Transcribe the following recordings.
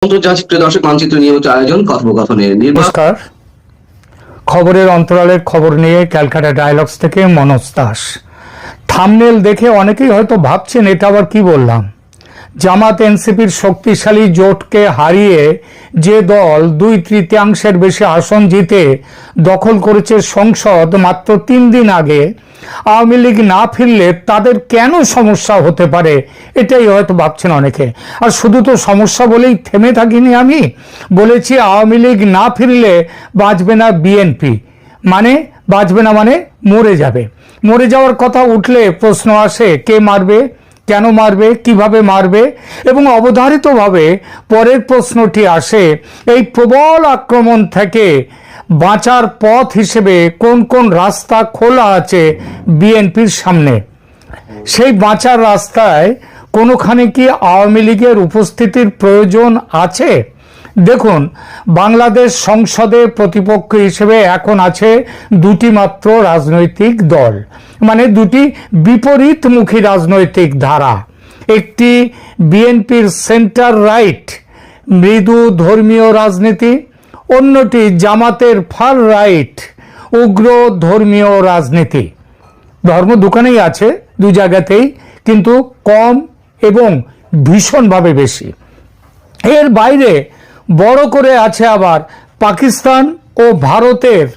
প্রিয় দর্শক, মানচিত্র নিয়মিত আয়োজন কথোপকথনের নমস্কার। খবরের অন্তরালের খবর নিয়ে ক্যালকাটা ডায়ালগস থেকে মনোজ দাস। থাম্বনেল দেখে অনেকেই হয়তো ভাবছেন এটা আবার কি বললাম। জামাত এনসিপির শক্তিশালী জোটকে হারিয়ে যে দল 2/3 বেশি আসন জিতে দখল করেছে সংসদ মাত্র 3 দিন আগে, আওয়ামী লীগ না ফিরলে তাদের কেন সমস্যা হতে পারে এটাই হয়তো ভাবছেন অনেকে। আর শুধু তো সমস্যা বলেই থেমে থাকিনি, আমি বলেছি আওয়ামী লীগ না ফিরলে বাঁচবে না বিএনপি, মানে বাঁচবে না মানে মরে যাবে। মরে যাওয়ার কথা উঠলে প্রশ্ন আসে কে মারবে, কেন মারবে, কিভাবে মারবে, এবং অবধারিতভাবে পরের প্রশ্নটি আসে এই প্রবল আক্রমণ থেকে বাঁচার পথ হিসেবে কোন কোন রাস্তা খোলা আছে বিএনপির সামনে। সেই বাঁচার রাস্তায় কোনোখানে কি আওয়ামী লীগের উপস্থিতির প্রয়োজন আছে? দেখুন, বাংলাদেশ সংসদে প্রতিপক্ষ হিসেবে এখন আছে দুটি মাত্র রাজনৈতিক দল, মানে দুটি বিপরীতমুখী রাজনৈতিক ধারা। একটি বিএনপির সেন্টার রাইট মৃদু ধর্মীয় রাজনীতি, অন্যটি জামাতের ফার রাইট উগ্র ধর্মীয় রাজনীতি। ধর্ম দুখানেই আছে, দু জায়গাতেই, কিন্তু কম এবং ভীষণভাবে বেশি। এর বাইরে বড় করে আছে আবার পাকিস্তান ও ভারতের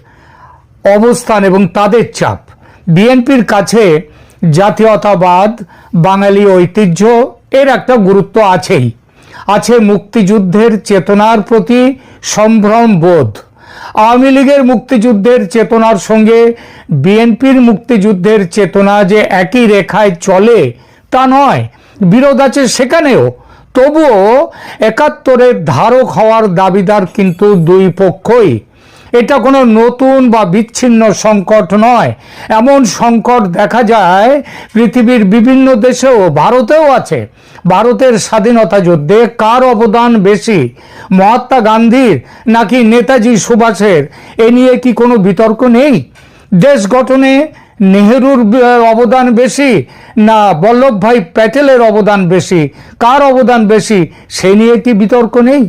অবস্থান এবং তাদের চাপ। বিএনপির কাছে জাতীয়তাবাদ, বাঙালি ঐতিহ্য এর একটা গুরুত্ব আছেই। আছে মুক্তিযুদ্ধের চেতনার প্রতি সম্ভ্রম বোধ। আওয়ামী লীগের মুক্তিযুদ্ধের চেতনার সঙ্গে বিএনপির মুক্তিযুদ্ধের চেতনা যে একই রেখায় চলে তা নয়, বিরোধ আছে সেখানেও। তবুও 71-এর ধারক হওয়ার দাবিদার কিন্তু দুই পক্ষই। এটা কোনো নতুন বা বিচ্ছিন্ন সংকট নয়। এমন সংকট দেখা যায় পৃথিবীর বিভিন্ন দেশেও, ভারতেও আছে। ভারতের স্বাধীনতা যুদ্ধে কার অবদান বেশি, মহাত্মা গান্ধীর নাকি নেতাজি সুভাষের, এ নিয়ে কি কোনো বিতর্ক নেই? দেশ গঠনে নেহেরুর অবদান বেশি না বল্লভভাই প্যাটেলের অবদান বেশি, কার অবদান বেশি সে নিয়ে কি বিতর্ক নেই?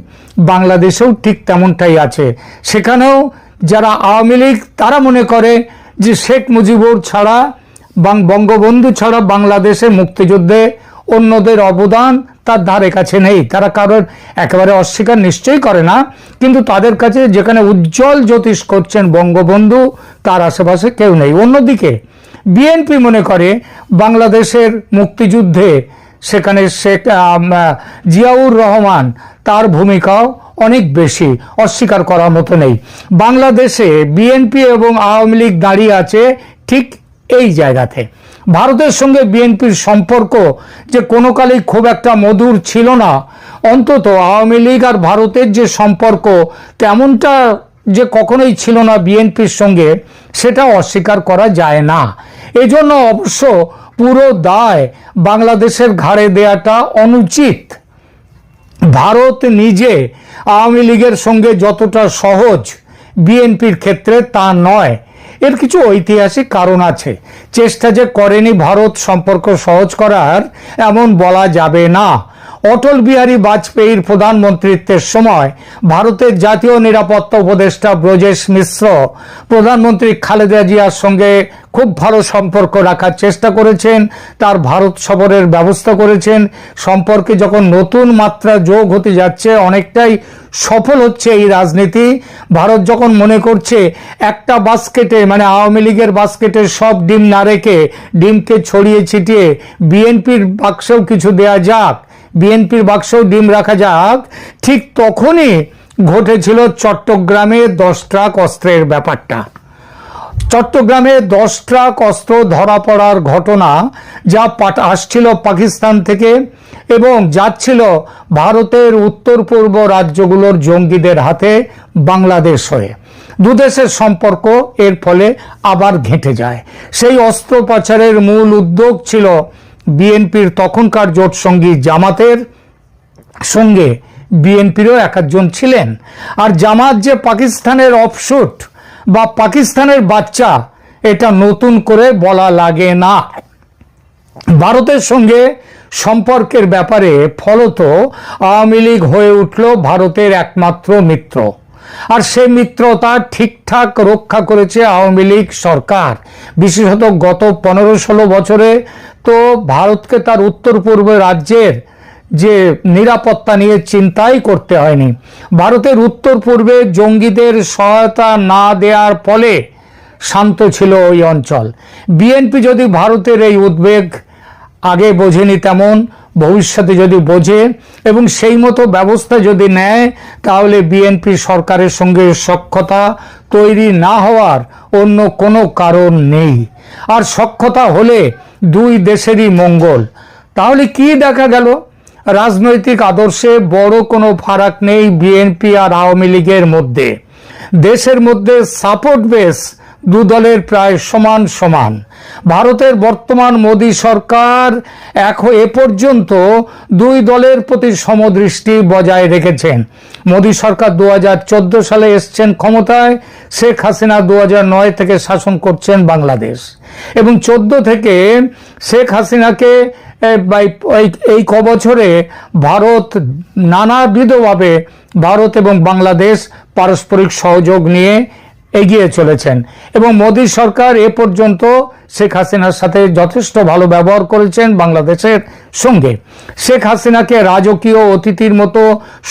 বাংলাদেশেও ঠিক তেমনটাই আছে। সেখানেও যারা আওয়ামী লীগ তারা মনে করে যে শেখ মুজিবুর ছাড়া, বঙ্গবন্ধু ছাড়া বাংলাদেশে মুক্তিযুদ্ধে অন্যদের অবদান তার ধারে কাছে নেই। তারা কারোর একেবারে অস্বীকার নিশ্চয়ই করে না, কিন্তু তাদের কাছে যেখানে উজ্জ্বল জ্যোতিষ করছেন বঙ্গবন্ধু, তার আশেপাশে কেউ নেই। অন্যদিকে বিএনপি মনে করে বাংলাদেশের মুক্তিযুদ্ধে সেখানে শেখ জিয়াউর রহমান, তার ভূমিকাও অনেক বেশি, অস্বীকার করার মতো নেই। বাংলাদেশে বিএনপি এবং আওয়ামী লীগ দাঁড়িয়ে আছে ঠিক এই জায়গাতে। ভারতের সঙ্গে বিএনপির সম্পর্ক যে কোনো কালেই খুব একটা মধুর ছিল না, অন্তত আওয়ামী লীগ আর ভারতের যে সম্পর্ক তেমনটা যে কখনোই ছিল না বিএনপির সঙ্গে, সেটা অস্বীকার করা যায় না। এজন্য অবশ্য পুরো দায় বাংলাদেশের ঘাড়ে দেওয়াটা অনুচিত। ভারত নিজে আওয়ামী লীগের সঙ্গে যতটা সহজ, বিএনপির ক্ষেত্রে তা নয়। এর কিছু ঐতিহাসিক কারণ আছে। চেষ্টা যে করেনি ভারত সম্পর্ক সহজ করার এমন বলা যাবে না। অটল বিহারী বাজপেয়ীর প্রধানমন্ত্রীত্বের সময় ভারতের জাতীয় নিরাপত্তা উপদেষ্টা ব্রজেশ মিশ্র প্রধানমন্ত্রী খালেদা জিয়ার সঙ্গে খুব ভালো সম্পর্ক রাখার চেষ্টা করেছেন, তার ভারত সফরের ব্যবস্থা করেছেন। সম্পর্কে যখন নতুন মাত্রা যোগ হতে যাচ্ছে, অনেকটাই সফল হচ্ছে এই রাজনীতি। ভারত যখন মনে করছে একটা বাস্কেটে, মানে আওয়ামী লীগের বাস্কেটে সব ডিম না রেখে ডিমকে ছড়িয়ে ছিটিয়ে বিএনপির বাক্সেও কিছু দেয়া যাক, বিএনপির বাক্সেও ডিম রাখা যাক, ঠিক তখনই ঘটেছিল চট্টগ্রামে 10 ট্রাক অস্ত্রের ব্যাপারটা। চট্টগ্রামে 10 ট্রাক অস্ত্র ধরা পড়ার ঘটনা, যা আসছিল পাকিস্তান থেকে এবং যাচ্ছিল ভারতের উত্তর পূর্ব রাজ্যগুলোর জঙ্গিদের হাতে বাংলাদেশ হয়ে। দুদেশের সম্পর্ক এর ফলে আবার ঘেঁটে যায়। সেই অস্ত্র পাচারের মূল উদ্যোগ ছিল বিএনপির তখনকার জোট সঙ্গী জামাতের সঙ্গে বিএনপিরও একজন ছিলেন। আর জামাত যে পাকিস্তানের অফশুট বা পাকিস্তানের বাচ্চা, এটা নতুন করে বলা লাগে না। ভারতের সঙ্গে সম্পর্কের ব্যাপারে ফলত আওয়ামী লীগ হয়ে উঠল ভারতের একমাত্র মিত্র। আর সে মিত্রতা ঠিকঠাক রক্ষা করেছে আওয়ামী লীগ সরকার, বিশেষত গত 15-16 বছরে তো ভারতকে তার উত্তর পূর্ব রাজ্যের যে নিরাপত্তা নিয়ে চিন্তাই করতে হয়নি। ভারতের উত্তর পূর্বে জঙ্গিদের সহায়তা না দেওয়ার ফলে শান্ত ছিল ওই অঞ্চল। বিএনপি যদি ভারতের এই উদ্বেগ আগে বোঝেনি, তেমন ভবিষ্যতে যদি বোঝে এবং সেই মতো ব্যবস্থা যদি নেয়, তাহলে বিএনপি সরকারের সঙ্গে সখ্যতা তৈরি না হওয়ার অন্য কোনো কারণ নেই। আর সখ্যতা হলে দুই দেশেরই মঙ্গল। তাহলে কি দেখা গেল? রাজনৈতিক আদর্শে বড় কোনো ফারাক নেই বিএনপি আর আওয়ামী লীগের মধ্যে। দেশের মধ্যে সাপোর্ট বেস দু দলের প্রায় সমান সমান। ভারতের বর্তমান মোদী সরকার এ পর্যন্ত দুই দলের প্রতি সমদৃষ্টি বজায় রেখেছেন। মোদী সরকার 2014 সালে এসছেন ক্ষমতায়, শেখ হাসিনা 2009 থেকে শাসন করছেন বাংলাদেশ, এবং 14 থেকে শেখ হাসিনাকে এই কবছরে ভারত নানাবিধভাবে ভারত এবং বাংলাদেশ পারস্পরিক সহযোগ নিয়ে এগিয়ে চলেছেন, এবং মোদী সরকার এ পর্যন্ত শেখ হাসিনার সাথে যথেষ্ট ভালো ব্যবহার করেছেন বাংলাদেশের সঙ্গে। শেখ হাসিনাকে রাজকীয় অতিথির মতো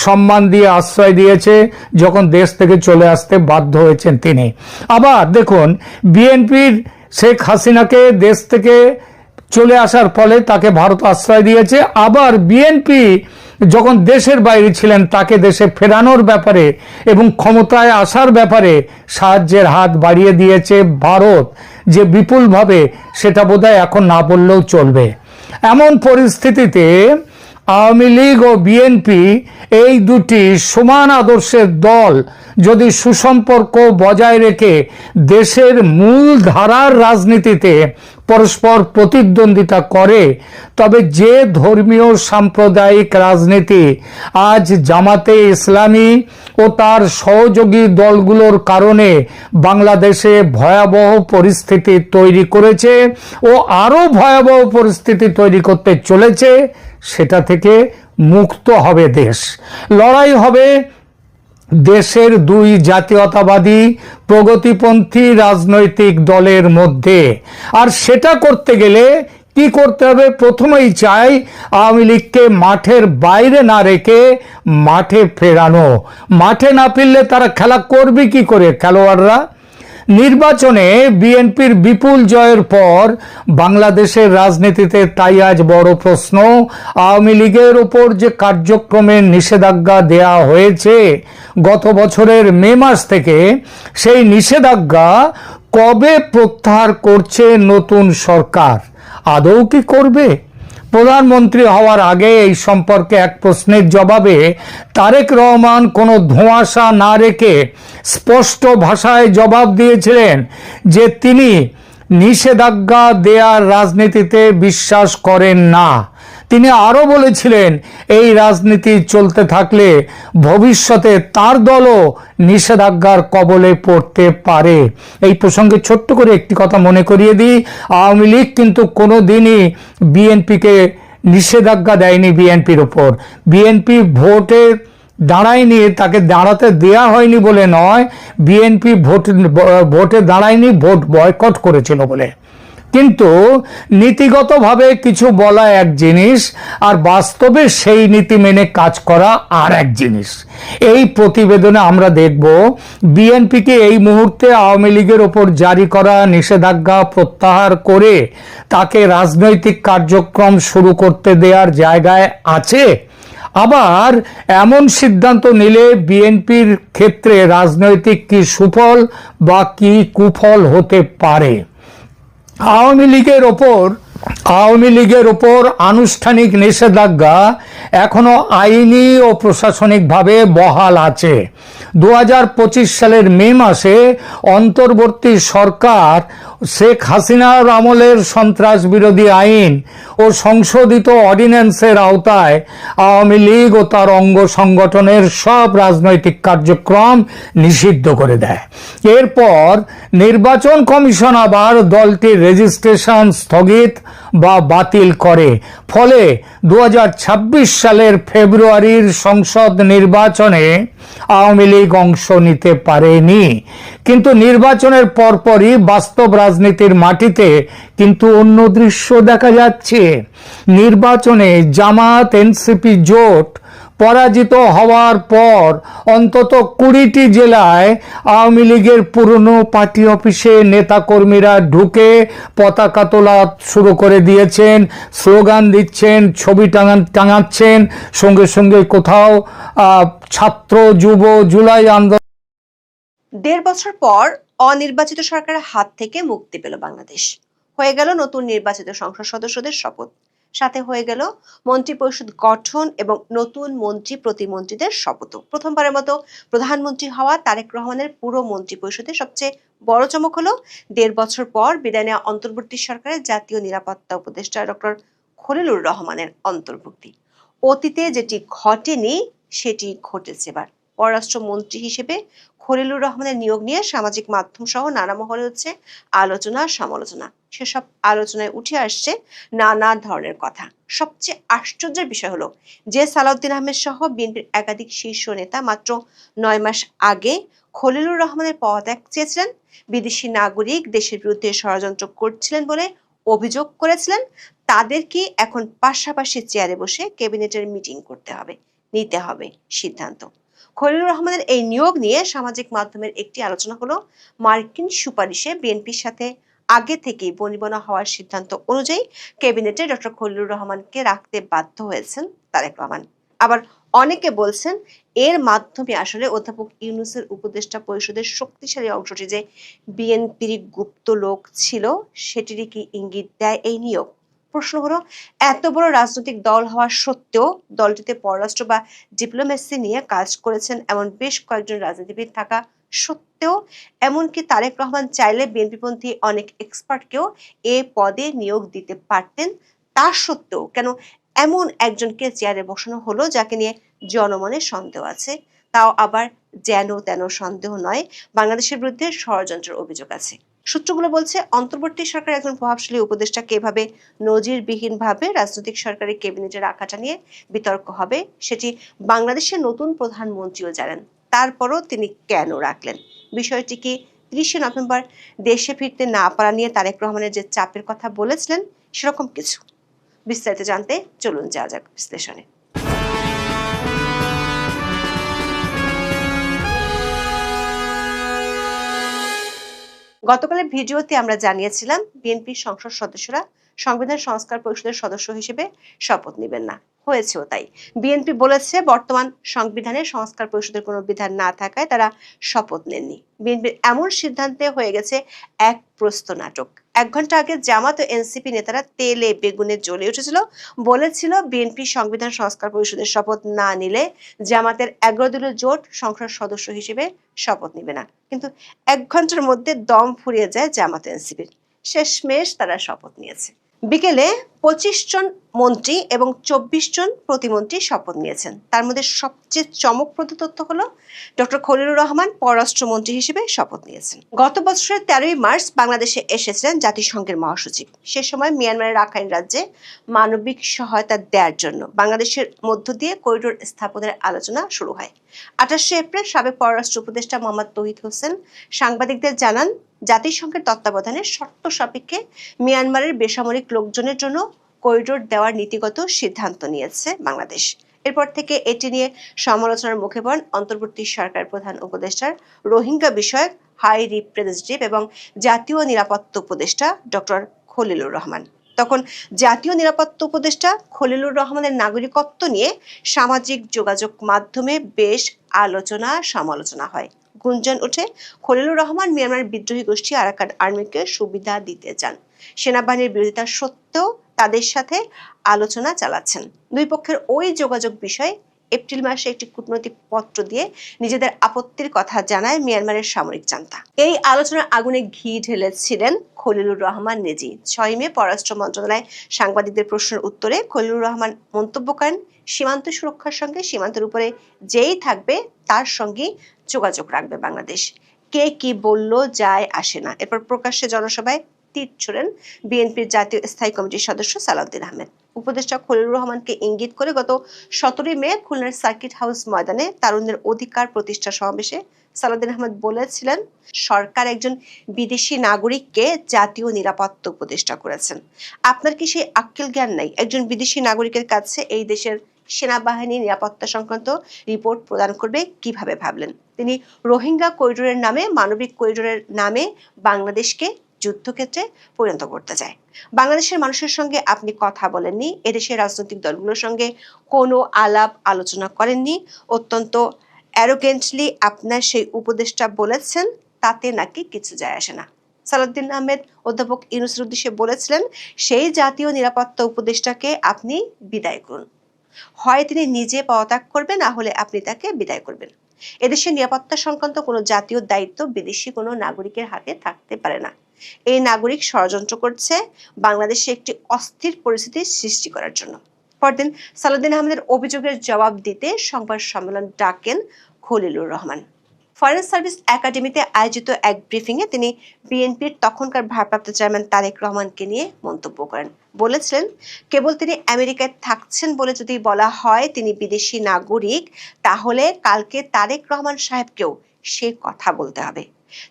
সম্মান দিয়ে আশ্রয় দিয়েছে যখন দেশ থেকে চলে আসতে বাধ্য হয়েছেন তিনি। আবার দেখুন, বিএনপির শেখ হাসিনাকে দেশ থেকে চলে আসার ফলে তাকে ভারত আশ্রয় দিয়েছে, আবার বিএনপি যখন দেশের বাইরে ছিলেন তাকে দেশে ফেরানোর ব্যাপারে এবং ক্ষমতায় আসার ব্যাপারে সাহায্যের হাত বাড়িয়ে দিয়েছে ভারত, যে বিপুলভাবে, সেটা বোধহয় এখন না বললেও চলবে। এমন পরিস্থিতিতে আওয়ামী লীগ ও বিএনপি এই দুটি সমান আদর্শের দল যদি সুসম্পর্ক বজায় রেখে দেশের মূল ধারার রাজনীতিতে পরস্পর প্রতিদ্বন্দ্বিতা করে, তবে যে ধর্মীয় সাম্প্রদায়িক রাজনীতি আজ জামাতে ইসলামী ও তার সহযোগী দলগুলোর কারণে বাংলাদেশে ভয়াবহ পরিস্থিতি তৈরি করেছে ও আরো ভয়াবহ পরিস্থিতি তৈরি করতে চলেছে, সেটা থেকে মুক্ত হবে দেশ। লড়াই হবে দেশের দুই জাতীয়তাবাদী প্রগতিপন্থী রাজনৈতিক দলের মধ্যে। আর সেটা করতে গেলে কি করতে হবে? প্রথমেই চাই আওয়ামী লীগকে মাঠের বাইরে না রেখে মাঠে ফেরানো। মাঠে না ফিরলে তারা খেলা করবে কি করে খেলোয়াড়রা? নির্বাচনে বিএনপির বিপুল জয়ের পর বাংলাদেশের রাজনীতিতে তাই আজ বড় প্রশ্ন, আওয়ামী লীগের উপর যে কার্যক্রমের নিষেধাজ্ঞা দেয়া হয়েছে গত বছরের মে মাস থেকে, সেই নিষেধাজ্ঞা কবে প্রত্যাহার করছে নতুন সরকার? আদৌ কি করবে? প্রধানমন্ত্রী হওয়ার আগে এই সম্পর্কে এক প্রশ্নের জবাবে তারেক রহমান কোনো ধোঁয়াশা না রেখে স্পষ্ট ভাষায় জবাব দিয়েছিলেন যে তিনি নিষেধাজ্ঞা দেওয়ার রাজনীতিতে বিশ্বাস করেন না। তিনি আরো বলেছিলেন, এই রাজনীতি চলতে থাকলে ভবিষ্যতে তার দলও নিষেধাজ্ঞার কবলে পড়তে পারে। এই প্রসঙ্গে ছোট্ট করে একটি কথা মনে করিয়ে দিই, আওয়ামী লীগ কিন্তু কোনোদিনই বিএনপিকে নিষেধাজ্ঞা দেয়নি বিএনপির উপর। বিএনপি ভোটে দাঁড়ায়নি, তাকে দাঁড়াতে দেয়া হয়নি বলে নয়, বিএনপি ভোটে দাঁড়ায়নি, ভোট বয়কট করেছিল বলে। কিন্তু নীতিগতভাবে কিছু বলা এক জিনিস, আর বাস্তবে সেই নীতি মেনে কাজ করা আর এক জিনিস। এই প্রতিবেদনে আমরা দেখব বিএনপিকে এই মুহূর্তে আওয়ামী লীগের ওপর জারি করা নিষেধাজ্ঞা প্রত্যাহার করে তাকে রাজনৈতিক কার্যক্রম শুরু করতে দেওয়ার জায়গায় আছে, আবার এমন সিদ্ধান্ত নিলে বিএনপির ক্ষেত্রে রাজনৈতিক কি সুফল বা কি কুফল হতে পারে। আওয়ামী লীগের ওপর আনুষ্ঠানিক নিষেধাজ্ঞা এখনো আইনি ও প্রশাসনিকভাবে বহাল আছে। 2025 সালের মে মাসে অন্তর্বর্তী সরকার শেখ হাসিনার আমলের সন্ত্রাস বিরোধী আইন ও সংশোধিত অর্ডিন্যান্সের আওতায় আওয়ামী লীগ ও তার অঙ্গ সংগঠনের সব রাজনৈতিক কার্যক্রম নিষিদ্ধ করে দেয়। এরপর নির্বাচন কমিশন আবার দলটির রেজিস্ট্রেশন স্থগিত বা বাতিল করে। ফলে 2026 সালের ফেব্রুয়ারির সংসদ নির্বাচনে আওয়ামী লীগ অংশ নিতে পারেনি। কিন্তু নির্বাচনের পরপরই বাস্তব রাজনীতির মাটিতে কিন্তু অন্য দৃশ্য দেখা যাচ্ছে। নির্বাচনে জামাত এনসিপি জোট পরাজিত হওয়ার পর অন্তত 20টি জেলায় আওয়ামী লীগের পুরনো পার্টি অফিসে নেতাকর্মীরা ঢুকে পতাকা তোলা শুরু করে দিয়েছেন, স্লোগান দিচ্ছেন, ছবি টাঙাচ্ছেন, সঙ্গে সঙ্গে কোথাও ছাত্র যুব জুলাই আন্দোলন। 1.5 বছর পর অনির্বাচিত সরকারের হাত থেকে মুক্তি পেল বাংলাদেশ। হয়ে গেল নতুন নির্বাচিত সংসদ সদস্যদের শপথ, সাথে হয়ে গেল মন্ত্রিপরিষদ গঠন এবং নতুন মন্ত্রী প্রতিমন্ত্রীদের শপথ। প্রথমবারের মতো প্রধানমন্ত্রী হওয়া তারেক রহমানের পুরো মন্ত্রিপরিষদের সবচেয়ে বড় চমক হলো 1.5 বছর পর বিদায় নেওয়া অন্তর্বর্তী সরকারের জাতীয় নিরাপত্তা উপদেষ্টা ডক্টর খলিলুর রহমানের অন্তর্ভুক্তি। অতীতে যেটি ঘটেনি সেটি ঘটেছে এবার। পররাষ্ট্রমন্ত্রী হিসেবে খলিলুর রহমানের নিয়োগ নিয়ে সামাজিক মাধ্যম সহ নানা মহলে হচ্ছে আলোচনা সমালোচনা। সেসব আলোচনায় উঠে আসছে নানা ধরনের কথা। সবচেয়ে আশ্চর্যের বিষয় হলো যে সালাউদ্দিন আহমেদ সহ বিএনপির একাধিক শীর্ষ নেতা মাত্র 9 মাস আগে খলিলুর রহমানের পদত্যাগ চেয়েছিলেন, বিদেশি নাগরিক দেশের বিরুদ্ধে ষড়যন্ত্র করছিলেন বলে অভিযোগ করেছিলেন, তাদের কি এখন পাশাপাশি চেয়ারে বসে ক্যাবিনেটের মিটিং করতে হবে, নিতে হবে সিদ্ধান্ত। খলিলুর রহমানের এই নিয়োগ নিয়ে সামাজিক মাধ্যমের একটি আলোচনা হলো মার্কিন সুপারিশে বিএনপির সাথে আগে থেকেই বনিবনা হওয়ার সিদ্ধান্ত অনুযায়ী ক্যাবিনেটে ডক্টর খলিলুর রহমানকে রাখতে বাধ্য হয়েছেন তারেক রহমান। আবার অনেকে বলছেন এর মাধ্যমে আসলে অধ্যাপক ইউনূসের উপদেষ্টা পরিষদের শক্তিশালী অংশটি যে বিএনপির গুপ্ত লোক ছিল সেটিরই কি ইঙ্গিত দেয় এই নিয়োগ? প্রশ্ন হলো, এত বড় রাজনৈতিক দল হওয়া সত্ত্বেও দলটিতে পররাষ্ট্র বা ডিপ্লোমেসি নিয়ে কাজ করেছেন এমন বেশ কয়েকজন রাজনীতিবিদ থাকা সত্ত্বেও, এমনকি তারেক রহমান চাইলে বিএনপিপন্থী অনেক এক্সপার্টকেও এ পদে নিয়োগ দিতে পারতেন, তা সত্ত্বেও কেন এমন একজনকে চেয়ারে বসানো হলো যাকে নিয়ে জনমনে সন্দেহ আছে? তাও আবার যেন তেন সন্দেহ নয়, বাংলাদেশের বিরুদ্ধে ষড়যন্ত্রের অভিযোগ আছে। সূত্রগুলো বলছে অন্তর্বর্তী সরকার একজন প্রভাবশালী উপদেষ্টাকে এভাবে নজিরবিহীনভাবে রাজনৈতিক সরকারি ক্যাবিনেটে রাখাটা নিয়ে বিতর্ক হবে সেটি বাংলাদেশের নতুন প্রধানমন্ত্রীও জানেন। তারপরও তিনি কেন রাখলেন? বিষয়টি কি 30 নভেম্বর দেশে ফিরতে না পারা নিয়ে তারেক রহমানের যে চাপের কথা বলেছিলেন সেরকম কিছু? বিস্তারিত জানতে চলুন যাওয়া যাক বিশ্লেষণে। গতকালের ভিডিওতে আমরা জানিয়েছিলাম বিএনপির সংসদ সদস্যরা সংবিধান সংস্কার পরিষদের সদস্য হিসেবে শপথ নেবেন না। হয়েছেও তাই। বিএনপি বলেছে বর্তমান সংবিধানে সংস্কার পরিষদের কোনো বিধান না থাকায় তারা শপথ নেননি। বিএনপির এমন সিদ্ধান্তে হয়ে গেছে এক প্রস্ত নাটক। 1 ঘন্টা আগে জামাত ও এনসিপি নেতারা তেলে বেগুনে জ্বলে উঠেছিল, বলেছিল বিএনপি সংবিধান সংস্কার পরিষদের শপথ না নিলে জামাতের 11 দলীয় জোট সংসদ সদস্য হিসেবে শপথ নেবে না। কিন্তু 1 ঘন্টার মধ্যে দম ফুরিয়ে যায় জামাত এনসিপির। শেষমেশ তারা শপথ নিয়েছে। বিকেলে 25 জন মন্ত্রী এবং 24 জন প্রতিমন্ত্রী শপথ নিয়েছেন। তার মধ্যে সবচেয়ে চমকপ্রদ তথ্য হলো ডক্টর খলিলুর রহমান পররাষ্ট্রমন্ত্রী হিসেবে শপথ নিয়েছেন। গত বছরের 13 মার্চ বাংলাদেশে এসেছিলেন জাতিসংঘের মহাসচিব। সে সময় মিয়ানমারের রাখাইন রাজ্যে মানবিক সহায়তা দেওয়ার জন্য বাংলাদেশের মধ্য দিয়ে করিডোর স্থাপনের আলোচনা শুরু হয়। 28 এপ্রিল সাবেক পররাষ্ট্র উপদেষ্টা মোহাম্মদ তৌহিদ হোসেন সাংবাদিকদের জানান, জাতিসংঘের তত্ত্বাবধানে শর্ত সাপেক্ষে মিয়ানমারের বেসামরিক লোকজনের জন্য করিডোর দেওয়ার নীতিগত সিদ্ধান্ত নিয়েছে বাংলাদেশ। এরপর থেকে এটি নিয়ে সমালোচনার মুখে পড়েন অন্তর্বর্তী সরকার প্রধান উপদেষ্টার রোহিঙ্গা বিষয়ক হাই রিপ্রেজেন্টেটিভ এবং জাতীয় নিরাপত্তা উপদেষ্টা ডক্টর খলিলুর রহমান। তখন জাতীয় নিরাপত্তা উপদেষ্টা খলিলুর রহমানের নাগরিকত্ব নিয়ে সামাজিক যোগাযোগ মাধ্যমে বেশ আলোচনা সমালোচনা হয়। গুঞ্জন ওঠে খলিলুর রহমান মিয়ানমার বিদ্রোহী গোষ্ঠী আরাকান আর্মিকে সুবিধা দিতে চান, সেনাবাহিনীর বিরোধিতা সত্ত্বেও তাদের সাথে আলোচনা চালাচ্ছেন। দুই পক্ষের ওই যোগাযোগ বিষয়ে এপ্রিল মাসে একটি কূটনৈতিক পত্র দিয়ে নিজেদের আপত্তির কথা জানায় মিয়ানমারের সামরিক জান্তা। এই আলোচনার আগুনে ঘি ঢেলেছিলেন খলিলুর রহমান নিজেই। 6 মে পররাষ্ট্র মন্ত্রণালয়ে সাংবাদিকদের প্রশ্নের উত্তরে খলিলুর রহমান মন্তব্য করেন, সীমান্ত সুরক্ষার সঙ্গে সীমান্তের উপরে যেই থাকবে তার সঙ্গে যোগাযোগ রাখবে বাংলাদেশ। কে কি বলল যায় আসে না। এরপর প্রকাশ্যে জনসভায় তীর ছোড়েন বিএনপির জাতীয় স্থায়ী কমিটির সদস্য সালাউদ্দিন আহমেদ। উপদেষ্টা খলিলুর রহমানকে ইঙ্গিত করে গত 17 মে খুলনার সার্কিট হাউস ময়দানে তারুণ্যের অধিকার প্রতিষ্ঠা সমাবেশে সালাউদ্দিন আহমেদ বলেছিলেন, সরকার একজন বিদেশি নাগরিককে জাতীয় নিরাপত্তা উপদেষ্টা করেছেন। আপনার কি সেই আক্কেল জ্ঞান নাই? একজন বিদেশি নাগরিকের কাছে এই দেশের সেনাবাহিনী নিরাপত্তা সংক্রান্ত রিপোর্ট প্রদান করবে কিভাবে ভাবলেন? তিনি রোহিঙ্গা করিডোরের নামে, মানবিক করিডোরের নামে বাংলাদেশকে যুদ্ধক্ষেত্রে পরিণত করতে চায়। বাংলাদেশের মানুষের সঙ্গে আপনি কথা বলেননি, এদেশের রাজনৈতিক দলগুলোর সঙ্গে কোনো আলাপ আলোচনা করেননি। অত্যন্ত অ্যারোগেন্টলি আপনার সেই উপদেষ্টা বলেছেন তাতে নাকি কিছু যায় আসে না। সালাউদ্দিন আহমেদ অধ্যাপক ইউনূসের উদ্দেশ্যে বলেছিলেন, সেই জাতীয় নিরাপত্তা উপদেষ্টাকে আপনি বিদায় করুন। হয় তিনি নিজে পদত্যাগ করবেন, না হলে আপনি তাকে বিদায় করবেন। এদেশের নিরাপত্তা সংক্রান্ত কোনো জাতীয় দায়িত্ব বিদেশি কোনো নাগরিকের হাতে থাকতে পারে না। এই নাগরিক ষড়যন্ত্র করছে বাংলাদেশে একটি অস্থির পরিস্থিতির সৃষ্টি করার জন্য। পরদিন সালাউদ্দিন আহমেদের অভিযোগের জবাব দিতে সংবাদ সম্মেলন ডাকেন খলিলুর রহমান। ফরেন সার্ভিস একাডেমিতে আয়োজিত এক ব্রিফিংয়ে তিনি বিএনপির তখনকার ভারপ্রাপ্ত চেয়ারম্যান তারেক রহমানকে নিয়ে মন্তব্য করেন। বলেছিলেন, কেবল তিনি আমেরিকায় থাকছেন বলে যদি বলা হয় তিনি বিদেশি নাগরিক, তাহলে কালকে তারেক রহমান সাহেবকেও সে কথা বলতে হবে।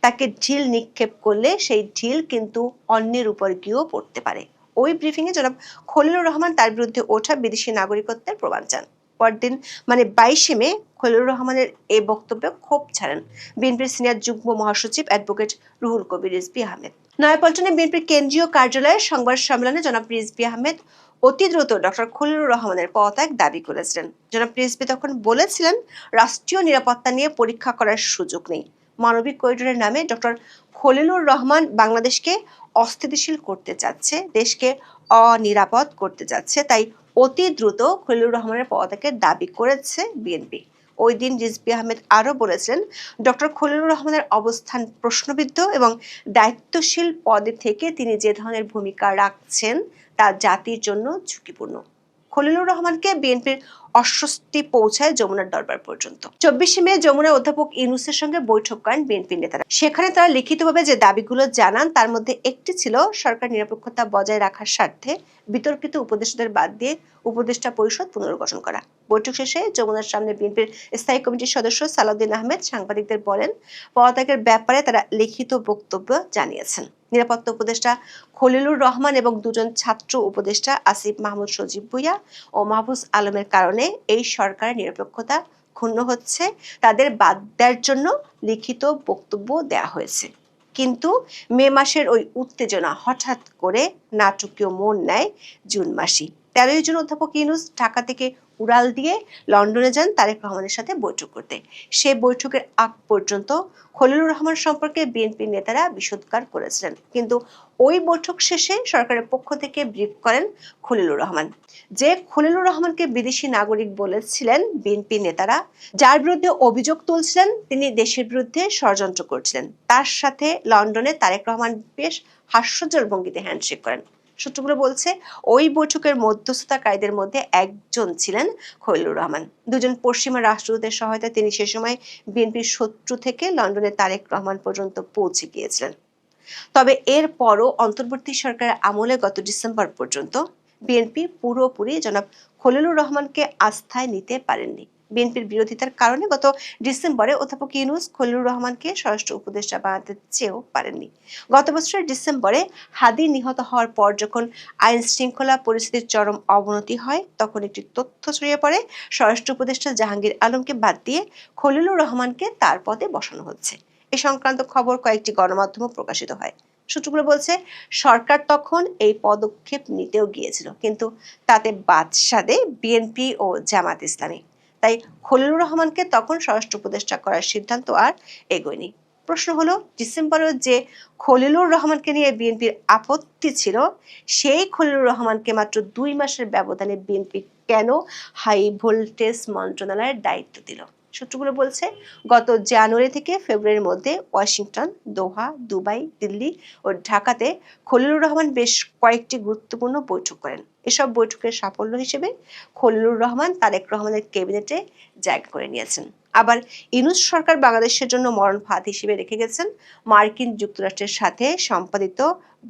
তাকে ঢিল নিক্ষেপ করলে সেই ঢিল কিন্তু অন্যের উপর গিয়েও পড়তে পারে। ওই ব্রিফিংয়ে জনাব খলিলুর রহমান তার বিরুদ্ধে ওঠা বিদেশি নাগরিকত্বের প্রমাণ চান। পরদিন মানে 22 মে খলিলুর রহমানের এই বক্তব্যে ক্ষোভ ছাড়েন বিএনপির সিনিয়র যুগ্ম মহাসচিব অ্যাডভোকেট রুহুল কবির রিজভী আহমেদ। নয়াপল্টনে বিএনপির কেন্দ্রীয় কার্যালয়ের সংবাদ সম্মেলনে জনাব রিজভী আহমেদ অতি দ্রুত ডক্টর খলিলুর রহমানের পদত্যাগ দাবি করেছিলেন। জনাব রিজভী তখন বলেছিলেন, রাষ্ট্রীয় নিরাপত্তা নিয়ে পরীক্ষা করার সুযোগ নেই। মানবিক করিডোরের নামে ডক্টর খলিলুর রহমান বাংলাদেশকে অস্থিতিশীল করতে চাচ্ছে, দেশকে অনিরাপদ করতে চাচ্ছে। তাই অতি দ্রুত খলিলুর রহমানের পদত্যাগের দাবি করেছে বিএনপি। ওই দিন রিজভী আহমেদ আরো বলেছিলেন, ডক্টর খলিলুর রহমানের অবস্থান প্রশ্নবিদ্ধ এবং দায়িত্বশীল পদে থেকে তিনি যে ধরনের ভূমিকা রাখছেন তা জাতির জন্য ঝুঁকিপূর্ণ। খলিলুর রহমানকে বিএনপির অস্বস্তি পৌঁছায় যমুনার দরবার পর্যন্ত। 24 মে যমুনায় অধ্যাপক ইউনূসের সঙ্গে বৈঠক করেন বিএনপির নেতারা। সেখানে তারা লিখিতভাবে যে দাবিগুলো জানান তার মধ্যে একটি ছিল সরকার নিরপেক্ষতা বজায় রাখার স্বার্থে বিতর্কিত উপদেষ্টাদের বাদ দিয়ে উপদেষ্টা পরিষদ পুনর্গঠন করা। বৈঠক শেষে যমুনার সামনে বিএনপির স্থায়ী কমিটির সদস্য সালাউদ্দিন আহমেদ সাংবাদিকদের বলেন, পদত্যাগের ব্যাপারে তারা লিখিত বক্তব্য জানিয়েছেন। নিরাপত্তা উপদেষ্টা খলিলুর রহমান এবং দুজন ছাত্র উপদেষ্টা আসিফ মাহমুদ সজীব ভুইয়া ও মাহফুজ আলমের কারণে এই সরকারের নিরপেক্ষতা ক্ষুণ্ণ হচ্ছে, তাদের বাদ দেওয়ার জন্য লিখিত বক্তব্য দেয়া হয়েছে। কিন্তু মে মাসের ওই উত্তেজনা হঠাৎ করে নাটকীয় মোড় নেয় জুন মাসে। 13 জুন অধ্যাপক ইউনূস ঢাকা থেকে উড়াল দিয়ে লন্ডনে যান তারেক রহমানের সাথে বৈঠক করতে। সে বৈঠকের আগ পর্যন্ত খলিলুর রহমান সম্পর্কে বিএনপির নেতারা বিষোদ্গার করেছিলেন, কিন্তু ওই বৈঠক শেষে সরকারের পক্ষ থেকে ব্রিফ করেন খলিলুর রহমান। যে খলিলুর রহমানকে বিদেশি নাগরিক বলেছিলেন বিএনপি নেতারা, যার বিরুদ্ধে অভিযোগ তুলছিলেন তিনি দেশের বিরুদ্ধে ষড়যন্ত্র করছিলেন, তার সাথে লন্ডনে তারেক রহমান বেশ হাস্যোজ্জ্বল ভঙ্গিতে হ্যান্ডশেক করেন। সূত্রগুলো বলছে, ওই বৈঠকের মধ্যস্থতাকারীদের মধ্যে একজন ছিলেন খলিলুর রহমান। দুজন পশ্চিমা রাষ্ট্রদূতের সহায়তায় তিনি সে সময় বিএনপির শত্রু থেকে লন্ডনে তারেক রহমান পর্যন্ত পৌঁছে গিয়েছিলেন। তবে এর পরও অন্তর্বর্তী সরকারের আমলে গত ডিসেম্বর পর্যন্ত বিএনপি পুরোপুরি জনাব খলিলুর রহমানকে আস্থায় নিতে পারেননি। বিএনপির বিরোধিতার কারণে গত ডিসেম্বরে অধ্যাপক ইউনূস খলিলুর রহমানকে স্বরাষ্ট্র উপদেষ্টা বানাতে চেয়েও পারেননি। গত বছরের ডিসেম্বরে হাদি নিহত হওয়ার পর যখন আইন শৃঙ্খলা পরিস্থিতির চরম অবনতি হয়, তখন একটি তথ্য ছড়িয়ে পড়ে স্বরাষ্ট্র উপদেষ্টা জাহাঙ্গীর আলমকে বাদ দিয়ে খলিলুর রহমানকে তার পদে বসানো হচ্ছে। এ সংক্রান্ত খবর কয়েকটি গণমাধ্যমে প্রকাশিত হয়। সূত্রগুলো বলছে, সরকার তখন এই পদক্ষেপ নিতেও গিয়েছিল, কিন্তু তাতে বাদ সাধে বিএনপি ও জামাত ইসলামী। তাই খলিলুর রহমানকে তখন স্বরাষ্ট্র উপদেষ্টা করার সিদ্ধান্ত আর এগোয়নি। প্রশ্ন হলো, ডিসেম্বরে যে খলিলুর রহমানকে নিয়ে বিএনপির আপত্তি ছিল, সেই খলিলুর রহমানকে মাত্র 2 মাসের ব্যবধানে বিএনপি কেন হাই ভোল্টেজ মন্ত্রণালয়ের দায়িত্ব দিল? সূত্রগুলো বলছে, গত জানুয়ারি থেকে ফেব্রুয়ারির মধ্যে ওয়াশিংটন, দোহা, দুবাই, দিল্লি ও ঢাকাতে খলিলুর রহমান বেশ কয়েকটি গুরুত্বপূর্ণ বৈঠক করেন। এসব বৈঠকের সাফল্য হিসেবে খলিলুর রহমান তারেক রহমানের ক্যাবিনেটে জায়গা করে নিয়েছেন। আবার ইউনূস সরকার বাংলাদেশের জন্য মরণ ফাঁদ হিসেবে রেখে গেছেন মার্কিন যুক্তরাষ্ট্রের সাথে সম্পাদিত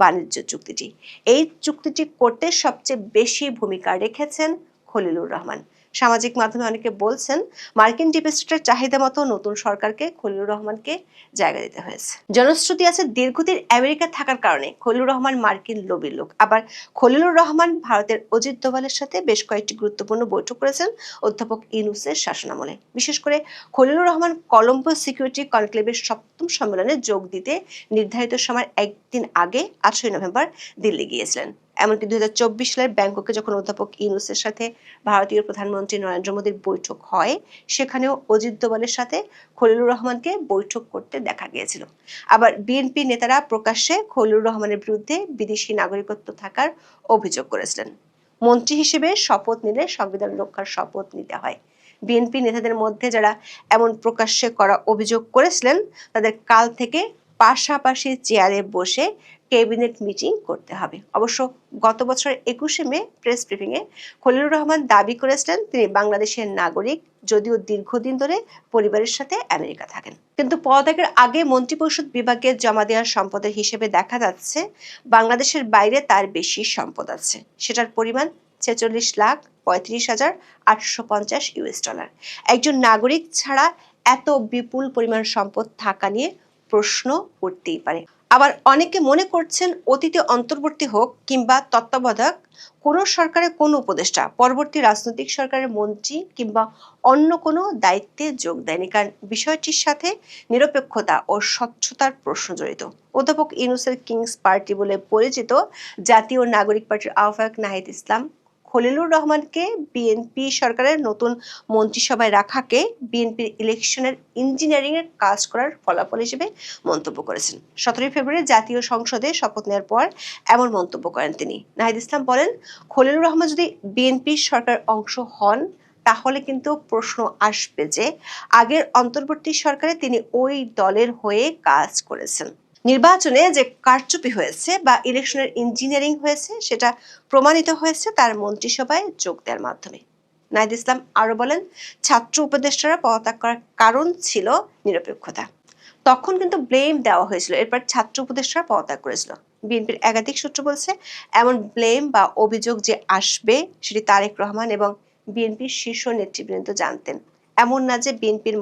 বাণিজ্য চুক্তিটি। এই চুক্তিটি করতে সবচেয়ে বেশি ভূমিকা রেখেছেন খলিলুর রহমান। সামাজিক মাধ্যমে অনেকে বলছেন মার্কিন ডিপ স্টেটের চাহিদা মতো নতুন সরকারকে খলিলুর রহমানকে জায়গা দিতে হয়েছে। জনশ্রুতি আছে দীর্ঘদিন আমেরিকা থাকার কারণে খলিলুর রহমান মার্কিন লবির লোক। আবার খলিলুর রহমান ভারতের অজিত দোভালের সাথে বেশ কয়েকটি গুরুত্বপূর্ণ বৈঠক করেছেন অধ্যাপক ইউনূসের শাসনামলে। বিশেষ করে খলিলুর রহমান কলম্বো সিকিউরিটি কনক্লেভের 7ম সম্মেলনে যোগ দিতে নির্ধারিত সময়ের একদিন আগে 18 নভেম্বর দিল্লি গিয়েছিলেন। এমনকি 2024 সালের ব্যাংককে যখন অধ্যাপক ইউনূসের সাথে ভারতীয় প্রধানমন্ত্রী নরেন্দ্র মোদীর বৈঠক হয়, সেখানেও অজিত দোভালের সাথে খলিলুর রহমানকে বৈঠক করতে দেখা গিয়েছিল। আবার বিএনপি নেতারা প্রকাশ্যে খলিলুর রহমানের বিরুদ্ধে বিদেশি নাগরিকত্ব থাকার অভিযোগ করেছিলেন। মন্ত্রী হিসেবে শপথ নিলে সংবিধান রক্ষার শপথ নিতে হয়। বিএনপি নেতাদের মধ্যে যারা এমন প্রকাশ্যে করা অভিযোগ করেছিলেন তাদের কাল থেকে পাশাপাশি চেয়ারে বসে ক্যাবিনেট মিটিং করতে হবে। অবশ্য গত বছর 21শে মে প্রেস ব্রিফিংয়ে খলিলুর রহমান দাবি করেছিলেন তিনি বাংলাদেশের নাগরিক, যদিও দীর্ঘদিন ধরে পরিবারের সাথে আমেরিকা থাকেন। কিন্তু পদত্যাগের আগে মন্ত্রিপরিষদ বিভাগে জমা দেওয়ার সম্পদের হিসেবে দেখা যাচ্ছে বাংলাদেশের বাইরে তার বেশি সম্পদ আছে। সেটার পরিমাণ 46,35,850 ইউএস ডলার। একজন নাগরিক ছাড়া এত বিপুল পরিমাণ সম্পদ থাকা নিয়ে প্রশ্ন উঠতেই পারে। আবার অনেকে মনে করছেন অতীতে অন্তর্বর্তী হোক কিংবা তত্ত্বাবধায়ক কোনো সরকারের কোনো উপদেষ্টা পরবর্তী রাজনৈতিক সরকারের মন্ত্রী কিংবা অন্য কোনো দায়িত্বে যোগ দেয়নি, কারণ বিষয়টির সাথে নিরপেক্ষতা ও স্বচ্ছতার প্রশ্ন জড়িত। অধ্যাপক ইউনূসের কিংস পার্টি বলে পরিচিত জাতীয় নাগরিক পার্টির আহ্বায়ক নাহিদ ইসলাম খলিলুর রহমানকে বিএনপি সরকারের নতুন মন্ত্রিসভায় রাখাকে বিএনপির ইলেকশনের ইঞ্জিনিয়ারিং এর কাজ করার ফলাফল হিসেবে মন্তব্য করেছেন। 17 ফেব্রুয়ারি জাতীয় সংসদে শপথ নেওয়ার পর এমন মন্তব্য করেন তিনি। নাহিদ ইসলাম বলেন, খলিলুর রহমান যদি বিএনপি সরকার অংশ হন তাহলে কিন্তু প্রশ্ন আসবে যে আগের অন্তর্বর্তী সরকারে তিনি ওই দলের হয়ে কাজ করেছেন। নির্বাচনে যে কারচুপি হয়েছে বা ইলেকশনের ইঞ্জিনিয়ারিং হয়েছে সেটা প্রমাণিত হয়েছে তার মন্ত্রিসভায় যোগ দেওয়ার মাধ্যমে। নাহিদ ইসলাম আরো বলেন, ছাত্র উপদেষ্টারা পদত্যাগ করার কারণ ছিল নিরপেক্ষতা। তখন কিন্তু ব্লেম দেওয়া হয়েছিল, এরপর ছাত্র উপদেষ্টারা পদত্যাগ করেছিল। বিএনপির একাধিক সূত্র বলছে এমন ব্লেম বা অভিযোগ যে আসবে সেটি তারেক রহমান এবং বিএনপির শীর্ষ নেতৃবৃন্দ জানতেন। এমন না যে বিএনপির